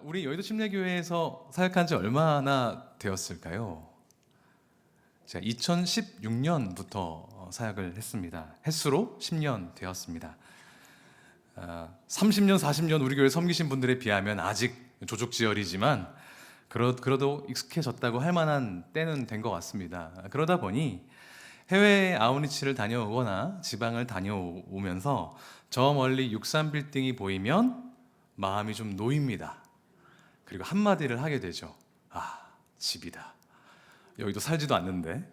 우리 여의도 침례교회에서 사역한 지 얼마나 되었을까요? 제가 2016년부터 사역을 했습니다. 횟수로 10년 되었습니다. 30년, 40년 우리 교회 섬기신 분들에 비하면 아직 조족지열이지만 그래도 익숙해졌다고 할 만한 때는 된 것 같습니다. 그러다 보니 해외 아웃리치를 다녀오거나 지방을 다녀오면서 저 멀리 63빌딩이 보이면 마음이 좀 놓입니다. 그리고 한마디를 하게 되죠. 아, 집이다. 여기도 살지도 않는데.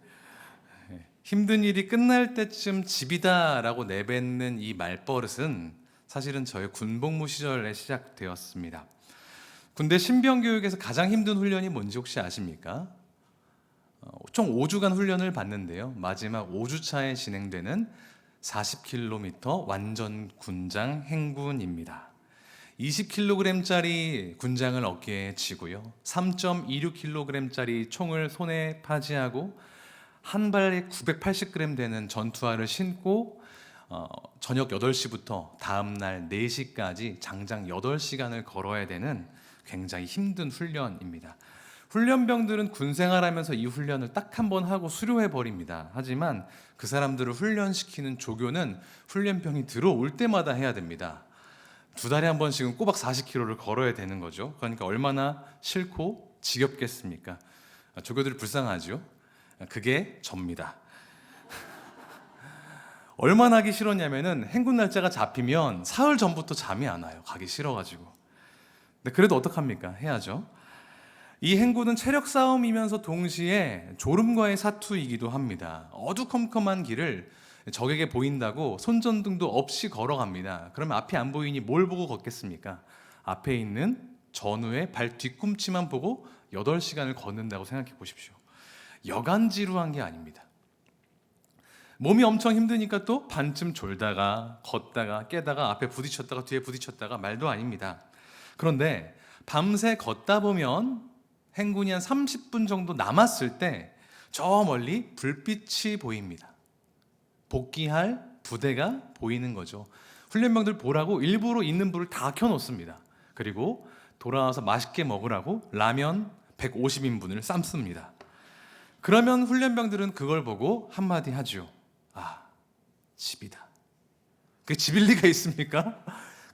힘든 일이 끝날 때쯤 집이다라고 내뱉는 이 말버릇은 사실은 저의 군복무 시절에 시작되었습니다. 군대 신병교육에서 가장 힘든 훈련이 뭔지 혹시 아십니까? 총 5주간 훈련을 받는데요. 마지막 5주차에 진행되는 40km 완전 군장 행군입니다. 20kg짜리 군장을 어깨에 지고요. 3.26kg짜리 총을 손에 파지하고 한 발에 980g 되는 전투화를 신고 저녁 8시부터 다음날 4시까지 장장 8시간을 걸어야 되는 굉장히 힘든 훈련입니다. 훈련병들은 군생활하면서 이 훈련을 딱 한 번 하고 수료해 버립니다. 하지만 그 사람들을 훈련시키는 조교는 훈련병이 들어올 때마다 해야 됩니다. 2달에 한 번씩은 꼬박 40km를 걸어야 되는 거죠. 그러니까 얼마나 싫고 지겹겠습니까? 조교들이 불쌍하죠. 그게 접니다. 얼마나 하기 싫었냐면은 행군 날짜가 잡히면 사흘 전부터 잠이 안 와요. 가기 싫어가지고. 근데 그래도 어떡합니까? 해야죠. 이 행군은 체력 싸움이면서 동시에 졸음과의 사투이기도 합니다. 어두컴컴한 길을 적에게 보인다고 손전등도 없이 걸어갑니다. 그러면 앞이 안 보이니 뭘 보고 걷겠습니까? 앞에 있는 전우의 발 뒤꿈치만 보고 8시간을 걷는다고 생각해 보십시오. 여간지루한 게 아닙니다. 몸이 엄청 힘드니까 또 반쯤 졸다가 걷다가 깨다가 앞에 부딪혔다가 뒤에 부딪혔다가 말도 아닙니다. 그런데 밤새 걷다 보면 행군이 한 30분 정도 남았을 때 저 멀리 불빛이 보입니다. 복귀할 부대가 보이는 거죠. 훈련병들 보라고 일부러 있는 불을 다 켜놓습니다. 그리고 돌아와서 맛있게 먹으라고 라면 150인분을 삶습니다. 그러면 훈련병들은 그걸 보고 한마디 하죠. 아, 집이다. 그게 집일 리가 있습니까?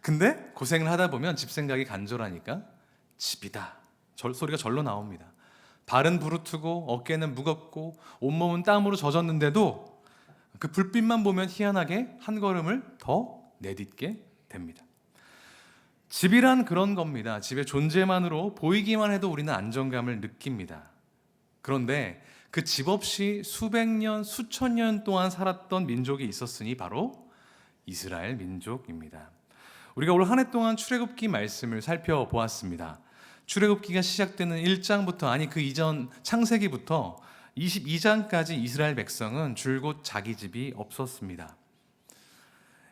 근데 고생을 하다 보면 집 생각이 간절하니까 집이다. 소리가 절로 나옵니다. 발은 부르트고 어깨는 무겁고 온몸은 땀으로 젖었는데도 그 불빛만 보면 희한하게 한 걸음을 더 내딛게 됩니다. 집이란 그런 겁니다. 집의 존재만으로 보이기만 해도 우리는 안정감을 느낍니다. 그런데 그 집 없이 수백 년, 수천 년 동안 살았던 민족이 있었으니 바로 이스라엘 민족입니다. 우리가 올 한 해 동안 출애굽기 말씀을 살펴보았습니다. 출애굽기가 시작되는 1장부터 아니 그 이전 창세기부터 22장까지 이스라엘 백성은 줄곧 자기 집이 없었습니다.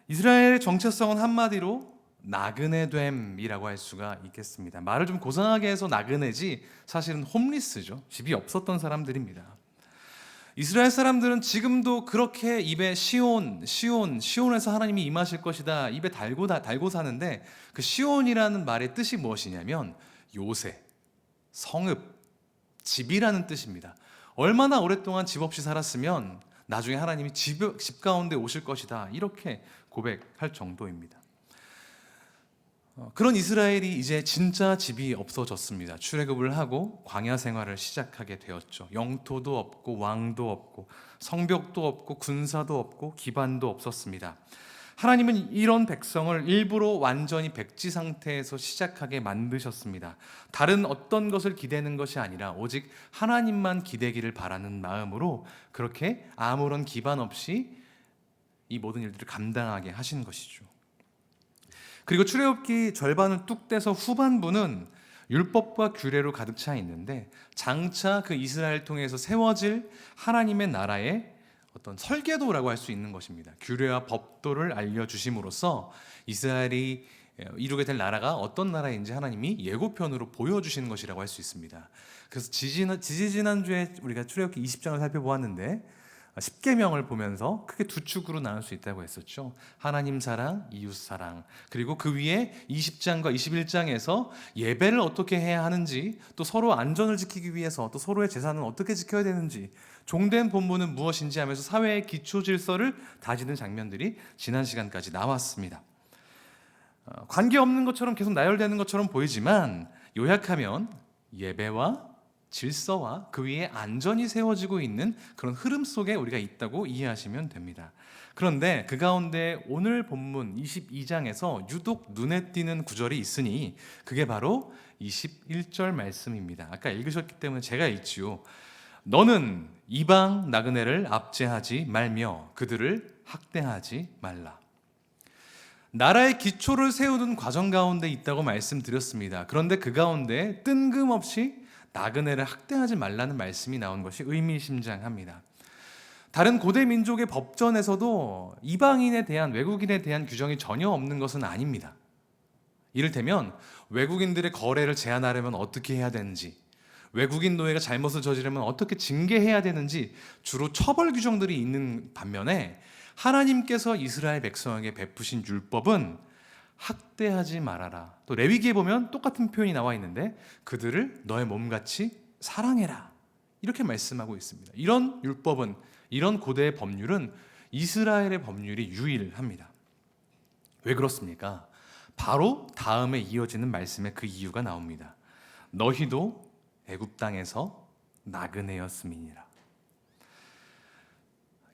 이스라엘의 정체성은 한마디로 나그네됨이라고 할 수가 있겠습니다. 말을 좀 고상하게 해서 나그네지 사실은 홈리스죠. 집이 없었던 사람들입니다. 이스라엘 사람들은 지금도 그렇게 입에 시온에서 하나님이 임하실 것이다 입에 달고 사는데 그 시온이라는 말의 뜻이 무엇이냐면 요새, 성읍, 집이라는 뜻입니다. 얼마나 오랫동안 집 없이 살았으면 나중에 하나님이 집 가운데 오실 것이다 이렇게 고백할 정도입니다. 그런 이스라엘이 이제 진짜 집이 없어졌습니다. 출애굽을 하고 광야 생활을 시작하게 되었죠. 영토도 없고 왕도 없고 성벽도 없고 군사도 없고 기반도 없었습니다. 하나님은 이런 백성을 일부러 완전히 백지 상태에서 시작하게 만드셨습니다. 다른 어떤 것을 기대는 것이 아니라 오직 하나님만 기대기를 바라는 마음으로 그렇게 아무런 기반 없이 이 모든 일들을 감당하게 하신 것이죠. 그리고 출애굽기 절반을 뚝 떼서 후반부는 율법과 규례로 가득 차 있는데 장차 그 이스라엘 통해서 세워질 하나님의 나라의 어떤 설계도라고 할 수 있는 것입니다. 규례와 법도를 알려주심으로써 이스라엘이 이루게 될 나라가 어떤 나라인지 하나님이 예고편으로 보여주시는 것이라고 할 수 있습니다. 그래서 지지난주에 우리가 출애굽기 20장을 살펴보았는데 십계명을 보면서 크게 두 축으로 나눌 수 있다고 했었죠. 하나님 사랑, 이웃 사랑. 그리고 그 위에 20장과 21장에서 예배를 어떻게 해야 하는지, 또 서로 안전을 지키기 위해서 또 서로의 재산은 어떻게 지켜야 되는지, 종된 본분은 무엇인지 하면서 사회의 기초 질서를 다지는 장면들이 지난 시간까지 나왔습니다. 관계없는 것처럼 계속 나열되는 것처럼 보이지만 요약하면 예배와 질서와 그 위에 안전이 세워지고 있는 그런 흐름 속에 우리가 있다고 이해하시면 됩니다. 그런데 그 가운데 오늘 본문 22장에서 유독 눈에 띄는 구절이 있으니 그게 바로 21절 말씀입니다. 아까 읽으셨기 때문에 제가 읽지요. 너는 이방 나그네를 압제하지 말며 그들을 학대하지 말라. 나라의 기초를 세우는 과정 가운데 있다고 말씀드렸습니다. 그런데 그 가운데 뜬금없이 나그네를 학대하지 말라는 말씀이 나온 것이 의미심장합니다. 다른 고대 민족의 법전에서도 이방인에 대한, 외국인에 대한 규정이 전혀 없는 것은 아닙니다. 이를테면 외국인들의 거래를 제한하려면 어떻게 해야 되는지, 외국인 노예가 잘못을 저지르면 어떻게 징계해야 되는지 주로 처벌 규정들이 있는 반면에 하나님께서 이스라엘 백성에게 베푸신 율법은 학대하지 말아라. 또 레위기에 보면 똑같은 표현이 나와 있는데 그들을 너의 몸같이 사랑해라. 이렇게 말씀하고 있습니다. 이런 율법은, 이런 고대의 법률은 이스라엘의 법률이 유일합니다. 왜 그렇습니까? 바로 다음에 이어지는 말씀에 그 이유가 나옵니다. 너희도 애굽 땅에서 나그네였음이니라.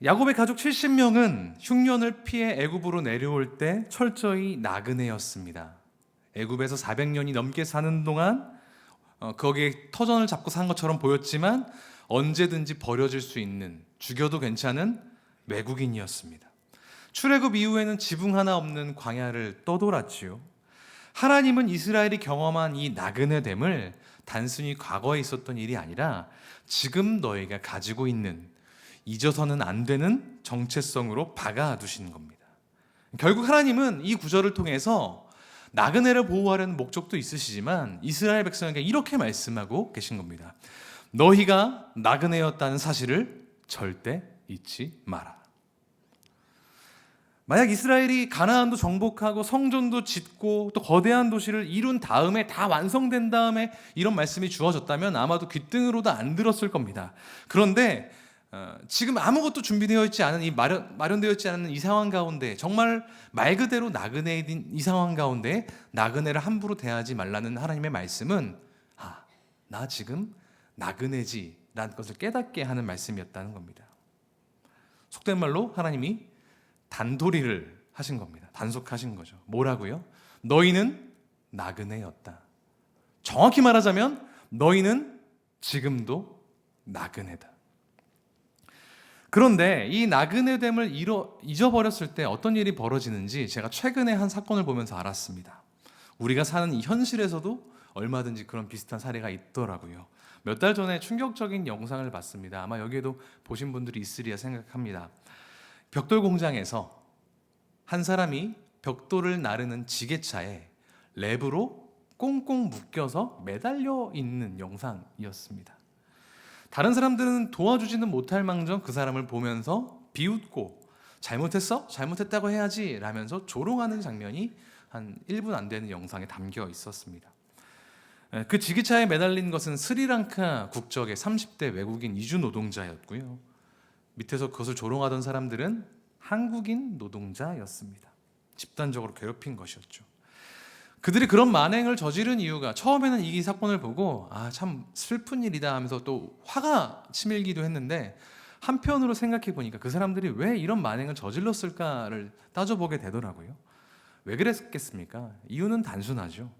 야곱의 가족 70명은 흉년을 피해 애굽으로 내려올 때 철저히 나그네였습니다. 애굽에서 400년이 넘게 사는 동안 거기에 터전을 잡고 산 것처럼 보였지만 언제든지 버려질 수 있는, 죽여도 괜찮은 외국인이었습니다. 출애굽 이후에는 지붕 하나 없는 광야를 떠돌았지요. 하나님은 이스라엘이 경험한 이 나그네됨을 단순히 과거에 있었던 일이 아니라 지금 너희가 가지고 있는, 잊어서는 안 되는 정체성으로 박아두신 겁니다. 결국 하나님은 이 구절을 통해서 나그네를 보호하려는 목적도 있으시지만 이스라엘 백성에게 이렇게 말씀하고 계신 겁니다. 너희가 나그네였다는 사실을 절대 잊지 마라. 만약 이스라엘이 가나안도 정복하고 성전도 짓고 또 거대한 도시를 이룬 다음에, 다 완성된 다음에 이런 말씀이 주어졌다면 아마도 귓등으로도 안 들었을 겁니다. 그런데 지금 아무것도 준비되어 있지 않은, 이 마련되어 있지 않은 이 상황 가운데, 정말 말 그대로 나그네인 이 상황 가운데 나그네를 함부로 대하지 말라는 하나님의 말씀은 나 지금 나그네지 라는 것을 깨닫게 하는 말씀이었다는 겁니다. 속된 말로 하나님이 단도리를 하신 겁니다. 단속하신 거죠. 뭐라고요? 너희는 나그네였다. 정확히 말하자면 너희는 지금도 나그네다. 그런데 이 나그네됨을 잊어버렸을 때 어떤 일이 벌어지는지 제가 최근에 한 사건을 보면서 알았습니다. 우리가 사는 이 현실에서도 얼마든지 그런 비슷한 사례가 있더라고요. 몇 달 전에 충격적인 영상을 봤습니다. 아마 여기에도 보신 분들이 있으리라 생각합니다. 벽돌 공장에서 한 사람이 벽돌을 나르는 지게차에 랩으로 꽁꽁 묶여서 매달려 있는 영상이었습니다. 다른 사람들은 도와주지는 못할 망정 그 사람을 보면서 비웃고 잘못했어? 잘못했다고 해야지 라면서 조롱하는 장면이 한 1분 안 되는 영상에 담겨 있었습니다. 그 지게차에 매달린 것은 스리랑카 국적의 30대 외국인 이주 노동자였고요. 밑에서 그것을 조롱하던 사람들은 한국인 노동자였습니다. 집단적으로 괴롭힌 것이었죠. 그들이 그런 만행을 저지른 이유가, 처음에는 이 사건을 보고 참 슬픈 일이다 하면서 또 화가 치밀기도 했는데, 한편으로 생각해 보니까 그 사람들이 왜 이런 만행을 저질렀을까를 따져보게 되더라고요. 왜 그랬겠습니까? 이유는 단순하죠.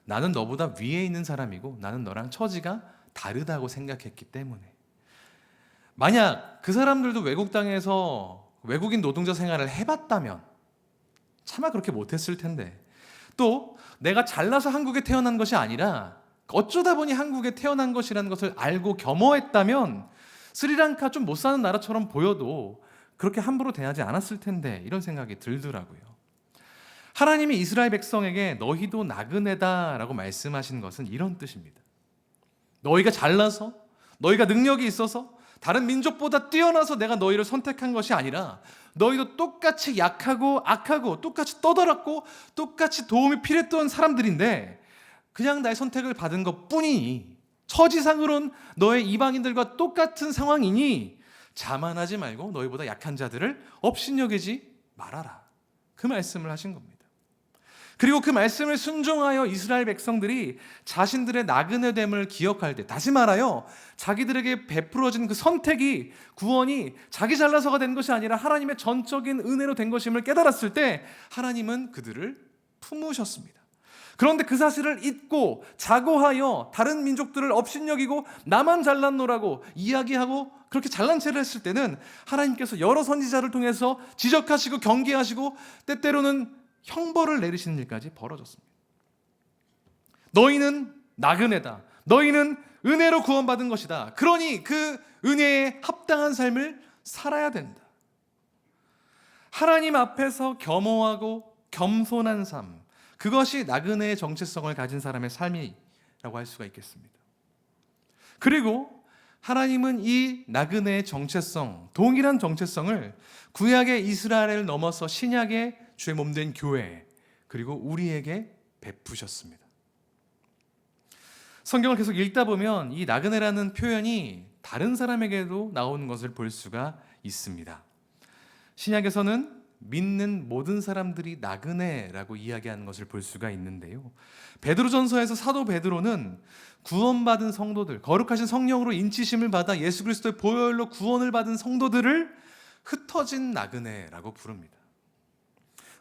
나는 너보다 위에 있는 사람이고 나는 너랑 처지가 다르다고 생각했기 때문에. 만약 그 사람들도 외국 땅에서 외국인 노동자 생활을 해봤다면 차마 그렇게 못했을 텐데, 또 내가 잘나서 한국에 태어난 것이 아니라 어쩌다 보니 한국에 태어난 것이라는 것을 알고 겸허했다면 스리랑카 좀 못 사는 나라처럼 보여도 그렇게 함부로 대하지 않았을 텐데, 이런 생각이 들더라고요. 하나님이 이스라엘 백성에게 너희도 나그네다라고 말씀하신 것은 이런 뜻입니다. 너희가 잘나서, 너희가 능력이 있어서, 다른 민족보다 뛰어나서 내가 너희를 선택한 것이 아니라 너희도 똑같이 약하고 악하고 똑같이 떠돌았고 똑같이 도움이 필요했던 사람들인데 그냥 나의 선택을 받은 것뿐이니, 처지상으론 너의 이방인들과 똑같은 상황이니 자만하지 말고 너희보다 약한 자들을 업신여기지 말아라. 그 말씀을 하신 겁니다. 그리고 그 말씀을 순종하여 이스라엘 백성들이 자신들의 나그네됨을 기억할 때, 다시 말하여 자기들에게 베풀어진 그 선택이, 구원이 자기 잘나서가 된 것이 아니라 하나님의 전적인 은혜로 된 것임을 깨달았을 때 하나님은 그들을 품으셨습니다. 그런데 그 사실을 잊고 자고하여 다른 민족들을 업신여기고 나만 잘났노라고 이야기하고 그렇게 잘난 체를 했을 때는 하나님께서 여러 선지자를 통해서 지적하시고 경계하시고 때때로는 형벌을 내리시는 일까지 벌어졌습니다. 너희는 나그네다. 너희는 은혜로 구원받은 것이다. 그러니 그 은혜에 합당한 삶을 살아야 된다. 하나님 앞에서 겸허하고 겸손한 삶, 그것이 나그네의 정체성을 가진 사람의 삶이라고 할 수가 있겠습니다. 그리고 하나님은 이 나그네의 정체성, 동일한 정체성을 구약의 이스라엘을 넘어서 신약의 주의 몸된 교회, 그리고 우리에게 베푸셨습니다. 성경을 계속 읽다 보면 이 나그네라는 표현이 다른 사람에게도 나오는 것을 볼 수가 있습니다. 신약에서는 믿는 모든 사람들이 나그네라고 이야기하는 것을 볼 수가 있는데요, 베드로전서에서 사도 베드로는 구원받은 성도들, 거룩하신 성령으로 인치심을 받아 예수 그리스도의 보혈로 구원을 받은 성도들을 흩어진 나그네라고 부릅니다.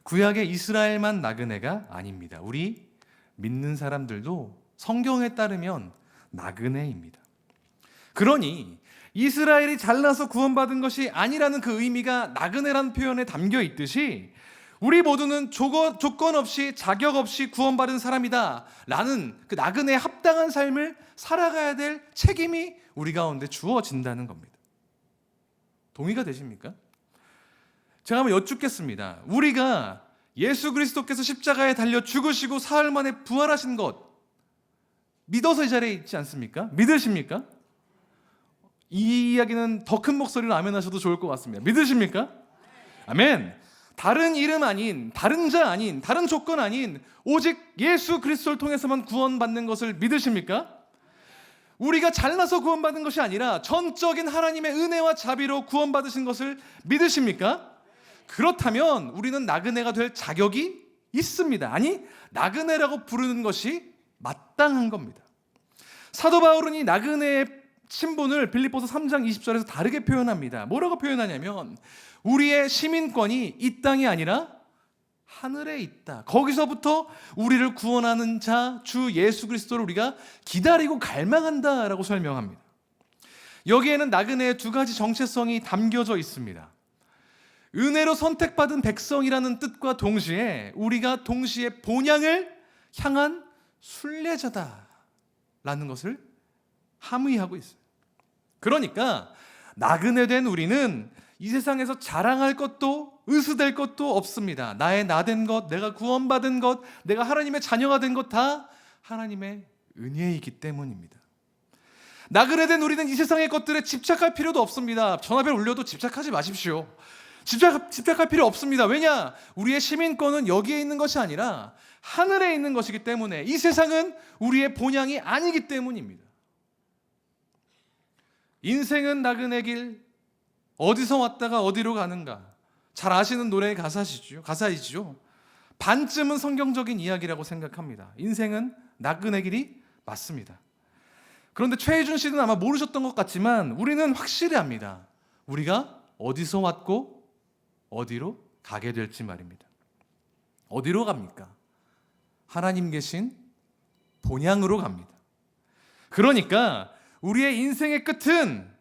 구약의 이스라엘만 나그네가 아닙니다. 우리 믿는 사람들도 성경에 따르면 나그네입니다. 그러니 이스라엘이 잘나서 구원받은 것이 아니라는 그 의미가 나그네라는 표현에 담겨 있듯이 우리 모두는 조건 없이 자격 없이 구원받은 사람이다 라는 그 나그네에 합당한 삶을 살아가야 될 책임이 우리 가운데 주어진다는 겁니다. 동의가 되십니까? 제가 한번 여쭙겠습니다. 우리가 예수 그리스도께서 십자가에 달려 죽으시고 사흘 만에 부활하신 것 믿어서 이 자리에 있지 않습니까? 믿으십니까? 이 이야기는 더 큰 목소리로 아멘 하셔도 좋을 것 같습니다. 믿으십니까? 아멘. 다른 이름 아닌, 다른 자 아닌, 다른 조건 아닌 오직 예수 그리스도를 통해서만 구원받는 것을 믿으십니까? 우리가 잘나서 구원받은 것이 아니라 전적인 하나님의 은혜와 자비로 구원받으신 것을 믿으십니까? 그렇다면 우리는 나그네가 될 자격이 있습니다. 아니, 나그네라고 부르는 것이 마땅한 겁니다. 사도 바울은 이 나그네의 신분을 빌립보서 3장 20절에서 다르게 표현합니다. 뭐라고 표현하냐면 우리의 시민권이 이 땅이 아니라 하늘에 있다. 거기서부터 우리를 구원하는 자, 주 예수 그리스도를 우리가 기다리고 갈망한다라고 설명합니다. 여기에는 나그네의 두 가지 정체성이 담겨져 있습니다. 은혜로 선택받은 백성이라는 뜻과 동시에 우리가 동시에 본향을 향한 순례자다라는 것을 함의하고 있어요. 그러니까 나그네된 우리는 이 세상에서 자랑할 것도 으스댈 것도 없습니다. 나의 나된 것, 내가 구원받은 것, 내가 하나님의 자녀가 된 것 다 하나님의 은혜이기 때문입니다. 나그네된 우리는 이 세상의 것들에 집착할 필요도 없습니다. 전화벨 울려도 집착하지 마십시오. 집착할 필요 없습니다. 왜냐? 우리의 시민권은 여기에 있는 것이 아니라 하늘에 있는 것이기 때문에 이 세상은 우리의 본향이 아니기 때문입니다. 인생은 나그네 길, 어디서 왔다가 어디로 가는가, 잘 아시는 노래의 가사이죠. 반쯤은 성경적인 이야기라고 생각합니다. 인생은 나그네 길이 맞습니다. 그런데 최희준 씨는 아마 모르셨던 것 같지만 우리는 확실히 압니다. 우리가 어디서 왔고 어디로 가게 될지 말입니다. 어디로 갑니까? 하나님 계신 본향으로 갑니다. 그러니까 우리의 인생의 끝은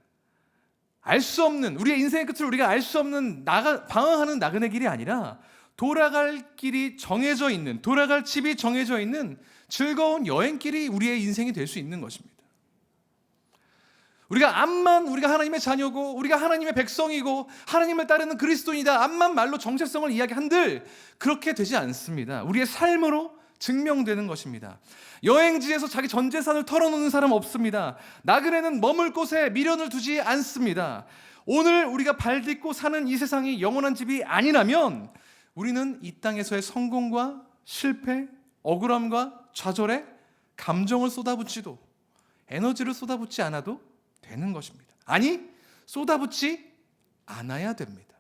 우리의 인생의 끝을 우리가 알 수 없는 방황하는 나그네 길이 아니라 돌아갈 길이 정해져 있는, 돌아갈 집이 정해져 있는 즐거운 여행길이 우리의 인생이 될 수 있는 것입니다. 우리가 하나님의 자녀고 우리가 하나님의 백성이고 하나님을 따르는 그리스도인이다, 암만 말로 정체성을 이야기한들 그렇게 되지 않습니다. 우리의 삶으로 증명되는 것입니다. 여행지에서 자기 전 재산을 털어놓는 사람 없습니다. 나그네는 머물 곳에 미련을 두지 않습니다. 오늘 우리가 발 딛고 사는 이 세상이 영원한 집이 아니라면 우리는 이 땅에서의 성공과 실패, 억울함과 좌절에 감정을 쏟아붓지도 에너지를 쏟아붓지 않아도 되는 것입니다. 아니, 쏟아붓지 않아야 됩니다.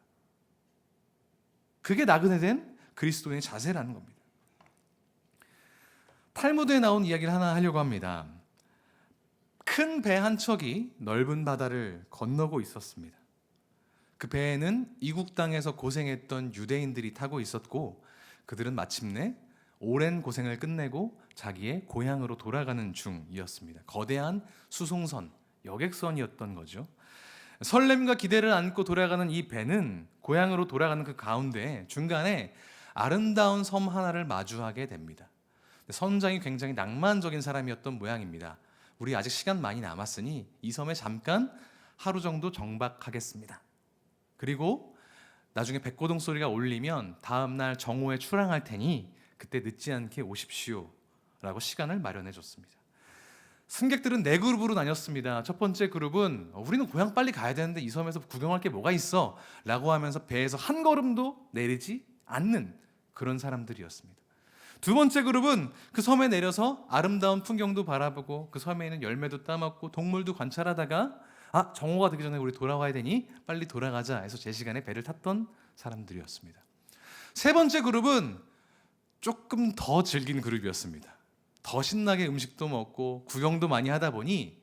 그게 나그네된 그리스도인의 자세라는 겁니다. 탈무드에 나온 이야기를 하나 하려고 합니다. 큰 배 한 척이 넓은 바다를 건너고 있었습니다. 그 배에는 이국 땅에서 고생했던 유대인들이 타고 있었고 그들은 마침내 오랜 고생을 끝내고 자기의 고향으로 돌아가는 중이었습니다. 거대한 수송선, 여객선이었던 거죠. 설렘과 기대를 안고 돌아가는 이 배는 고향으로 돌아가는 그 가운데 중간에 아름다운 섬 하나를 마주하게 됩니다. 선장이 굉장히 낭만적인 사람이었던 모양입니다. 우리 아직 시간 많이 남았으니 이 섬에 잠깐 하루 정도 정박하겠습니다. 그리고 나중에 백고동 소리가 울리면 다음날 정오에 출항할 테니 그때 늦지 않게 오십시오 라고 시간을 마련해 줬습니다. 승객들은 네 그룹으로 나뉘었습니다. 첫 번째 그룹은 우리는 고향 빨리 가야 되는데 이 섬에서 구경할 게 뭐가 있어 라고 하면서 배에서 한 걸음도 내리지 않는 그런 사람들이었습니다. 두 번째 그룹은 그 섬에 내려서 아름다운 풍경도 바라보고 그 섬에 있는 열매도 따먹고 동물도 관찰하다가 정오가 되기 전에 우리 돌아와야 되니 빨리 돌아가자 해서 제 시간에 배를 탔던 사람들이었습니다. 세 번째 그룹은 조금 더 즐긴 그룹이었습니다. 더 신나게 음식도 먹고 구경도 많이 하다 보니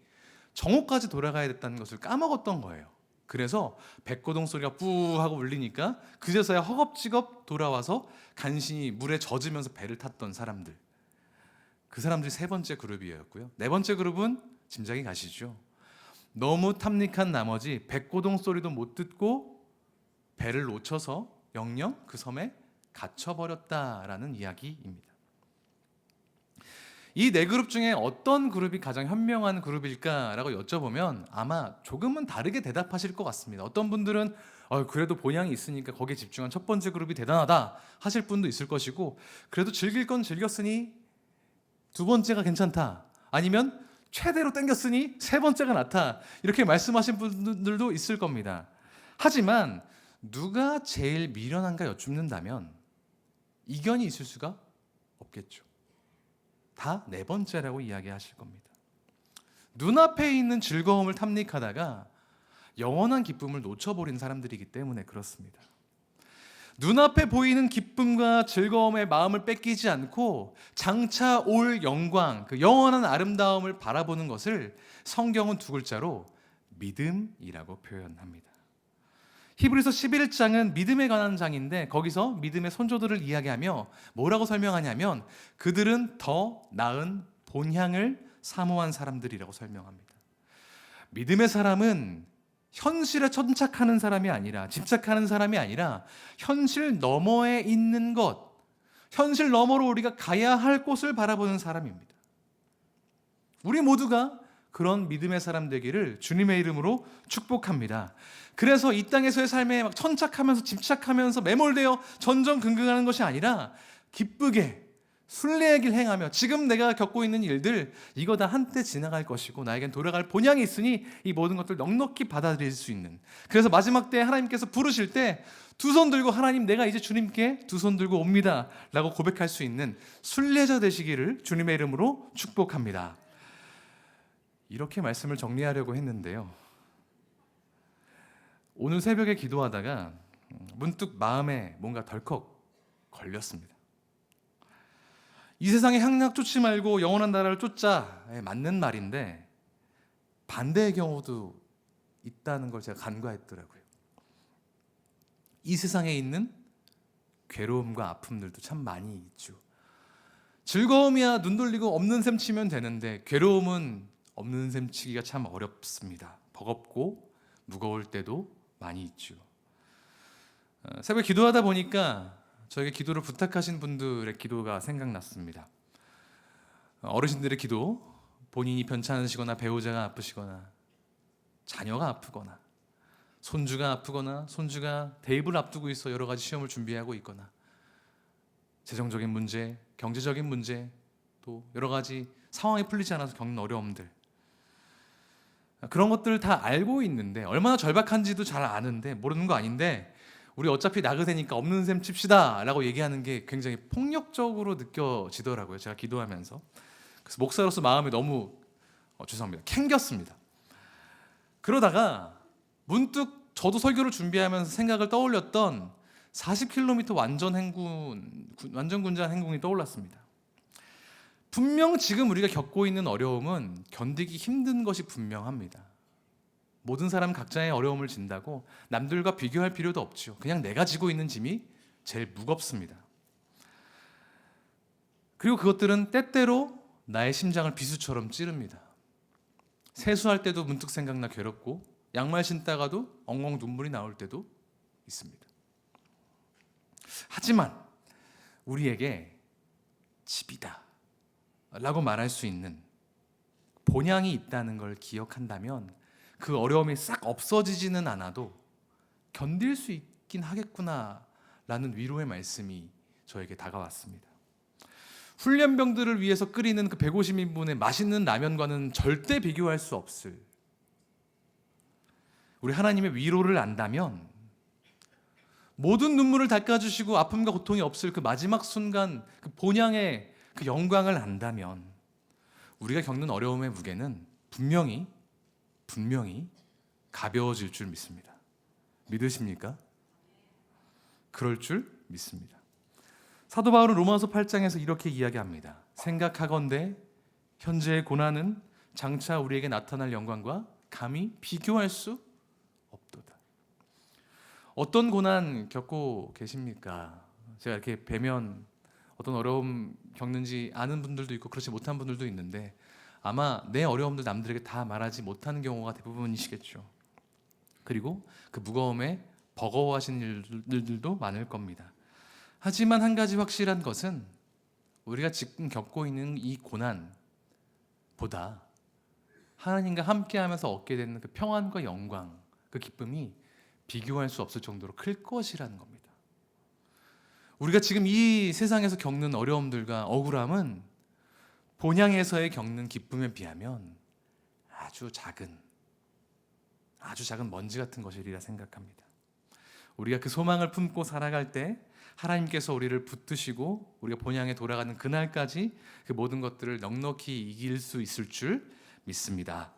정오까지 돌아가야 됐다는 것을 까먹었던 거예요. 그래서 백고동 소리가 뿌 하고 울리니까 그제서야 허겁지겁 돌아와서 간신히 물에 젖으면서 배를 탔던 사람들, 그 사람들이 세 번째 그룹이었고요. 네 번째 그룹은 짐작이 가시죠. 너무 탐닉한 나머지 백고동 소리도 못 듣고 배를 놓쳐서 영영 그 섬에 갇혀버렸다라는 이야기입니다. 이 네 그룹 중에 어떤 그룹이 가장 현명한 그룹일까라고 여쭤보면 아마 조금은 다르게 대답하실 것 같습니다. 어떤 분들은 그래도 본향이 있으니까 거기에 집중한 첫 번째 그룹이 대단하다 하실 분도 있을 것이고, 그래도 즐길 건 즐겼으니 두 번째가 괜찮다, 아니면 최대로 땡겼으니 세 번째가 낫다, 이렇게 말씀하신 분들도 있을 겁니다. 하지만 누가 제일 미련한가 여쭙는다면 이견이 있을 수가 없겠죠. 다 네 번째라고 이야기하실 겁니다. 눈앞에 있는 즐거움을 탐닉하다가 영원한 기쁨을 놓쳐버린 사람들이기 때문에 그렇습니다. 눈앞에 보이는 기쁨과 즐거움의 마음을 뺏기지 않고 장차 올 영광, 그 영원한 아름다움을 바라보는 것을 성경은 두 글자로 믿음이라고 표현합니다. 히브리서 11장은 믿음에 관한 장인데 거기서 믿음의 선조들을 이야기하며 뭐라고 설명하냐면 그들은 더 나은 본향을 사모한 사람들이라고 설명합니다. 믿음의 사람은 현실에 천착하는 사람이 아니라, 집착하는 사람이 아니라 현실 너머에 있는 것, 현실 너머로 우리가 가야 할 곳을 바라보는 사람입니다. 우리 모두가 그런 믿음의 사람 되기를 주님의 이름으로 축복합니다. 그래서 이 땅에서의 삶에 막 천착하면서 집착하면서 매몰되어 전전긍긍하는 것이 아니라 기쁘게 순례의 길 행하며 지금 내가 겪고 있는 일들, 이거 다 한때 지나갈 것이고 나에겐 돌아갈 본향이 있으니 이 모든 것들 넉넉히 받아들일 수 있는, 그래서 마지막 때 하나님께서 부르실 때 두 손 들고 하나님 내가 이제 주님께 두 손 들고 옵니다 라고 고백할 수 있는 순례자 되시기를 주님의 이름으로 축복합니다. 이렇게 말씀을 정리하려고 했는데요, 오늘 새벽에 기도하다가 문득 마음에 뭔가 덜컥 걸렸습니다. 이 세상의 향락 쫓지 말고 영원한 나라를 쫓자에 맞는 말인데 반대의 경우도 있다는 걸 제가 간과했더라고요. 이 세상에 있는 괴로움과 아픔들도 참 많이 있죠. 즐거움이야 눈 돌리고 없는 셈 치면 되는데 괴로움은 없는 셈 치기가 참 어렵습니다. 버겁고 무거울 때도 많이 있죠. 새벽에 기도하다 보니까 저에게 기도를 부탁하신 분들의 기도가 생각났습니다. 어르신들의 기도, 본인이 편찮으시거나 배우자가 아프시거나 자녀가 아프거나 손주가 아프거나 손주가 대입을 앞두고 있어 여러 가지 시험을 준비하고 있거나 재정적인 문제, 경제적인 문제, 또 여러 가지 상황이 풀리지 않아서 겪는 어려움들, 그런 것들을 다 알고 있는데, 얼마나 절박한지도 잘 아는데, 모르는 거 아닌데 우리 어차피 나그네니까 없는 셈 칩시다 라고 얘기하는 게 굉장히 폭력적으로 느껴지더라고요. 제가 기도하면서. 그래서 목사로서 마음이 너무 죄송합니다, 캥겼습니다. 그러다가 문득 저도 설교를 준비하면서 생각을 떠올렸던 40km 완전 군장 행군이 떠올랐습니다. 분명 지금 우리가 겪고 있는 어려움은 견디기 힘든 것이 분명합니다. 모든 사람 각자의 어려움을 진다고 남들과 비교할 필요도 없죠. 그냥 내가 지고 있는 짐이 제일 무겁습니다. 그리고 그것들은 때때로 나의 심장을 비수처럼 찌릅니다. 세수할 때도 문득 생각나 괴롭고, 양말 신다가도 엉엉 눈물이 나올 때도 있습니다. 하지만 우리에게 집이다 라고 말할 수 있는 본향이 있다는 걸 기억한다면 그 어려움이 싹 없어지지는 않아도 견딜 수 있긴 하겠구나 라는 위로의 말씀이 저에게 다가왔습니다. 훈련병들을 위해서 끓이는 그 150인분의 맛있는 라면과는 절대 비교할 수 없을, 우리 하나님의 위로를 안다면, 모든 눈물을 닦아주시고 아픔과 고통이 없을 그 마지막 순간, 그 본향의 그 영광을 안다면 우리가 겪는 어려움의 무게는 분명히 가벼워질 줄 믿습니다. 믿으십니까? 그럴 줄 믿습니다. 사도 바울은 로마서 8장에서 이렇게 이야기합니다. 생각하건대 현재의 고난은 장차 우리에게 나타날 영광과 감히 비교할 수 없도다. 어떤 고난 겪고 계십니까? 제가 이렇게 뵈면 어떤 어려움 겪는지 아는 분들도 있고 그렇지 못한 분들도 있는데, 아마 내 어려움들 남들에게 다 말하지 못하는 경우가 대부분이시겠죠. 그리고 그 무거움에 버거워하시는 일들도 많을 겁니다. 하지만 한 가지 확실한 것은 우리가 지금 겪고 있는 이 고난보다 하나님과 함께하면서 얻게 되는 그 평안과 영광, 그 기쁨이 비교할 수 없을 정도로 클 것이라는 겁니다. 우리가 지금 이 세상에서 겪는 어려움들과 억울함은 본향에서의 겪는 기쁨에 비하면 아주 작은 먼지 같은 것이리라 생각합니다. 우리가 그 소망을 품고 살아갈 때 하나님께서 우리를 붙드시고 우리가 본향에 돌아가는 그날까지 그 모든 것들을 넉넉히 이길 수 있을 줄 믿습니다.